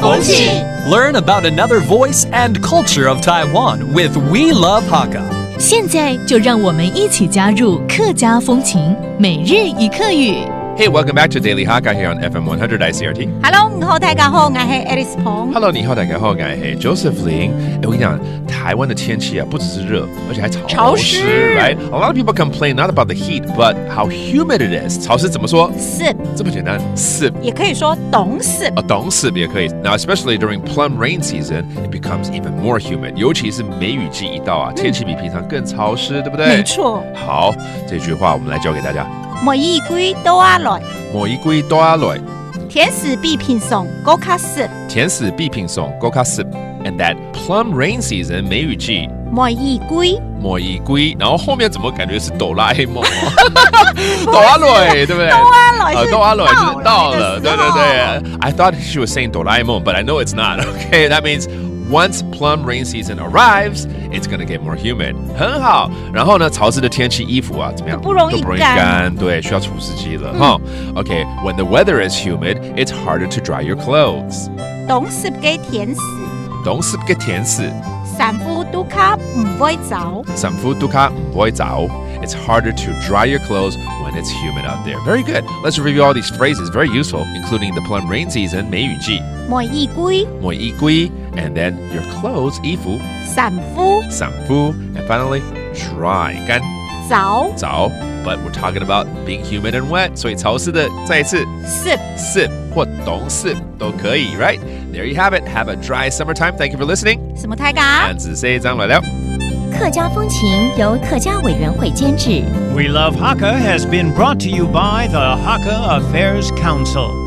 风气 Learn about another voice and culture of Taiwan with We Love Hakka. 现在就让我们一起加入客家风情每日一课语。Hey, welcome back to Daily Hakka here on FM 100 ICRT. Hello， 你好，大家好，我是 Alice 彭。Hello， 你好，大家好，我是 Joseph Ling。我跟你讲，台湾的天气啊，不只是热，而且还潮湿 ，right? A lot of people complain not about the heat, but how humid it is. 潮湿怎么说？湿，这么简单，湿。也可以说懂湿。懂湿也可以。Now, especially during plum rain season, it becomes even more humid. 尤其是梅雨季一到啊，天气比平常更潮湿，对不对？没错。好，这句话我们来教给大家。每一季都要来，每一季都要来。天时比平常更加湿，天时比平常更加湿。And that plum rain season 梅雨季，每一季，然后后面怎么感觉是哆啦 A 梦哆啦 A 对不对？哆啦 A 就是到了，对对对。I thought she was saying 哆啦 A 梦 but I know it's not. Okay, that means once plum rain season arrives, it's gonna get more humid. 很好。然后呢，潮湿的天气，衣服啊怎么样？不容易干。对，需要除湿机了哈。Okay, when the weather is humid, it's harder to dry your clothes. 懂湿嘅天時，懂濕嘅天時。衫褲都卡唔會走，衫褲都卡唔會走。It's harder to dry your clothes when it's humid out there. Very good. Let's review all these phrases. Very useful, including the plum rain season, 梅雨季。每一季 and then your clothes, 衣服。衫褲 and finally, dry, 干。走 But we're talking about being humid and wet. 所以潮湿的，再一次湿或懂湿都可以 right? There you have it. Have a dry summertime. Thank you for listening. 什麼大家？仔細張來了。客家風情由客家委員會監製。 We Love Hakka has been brought to you by the Hakka Affairs Council.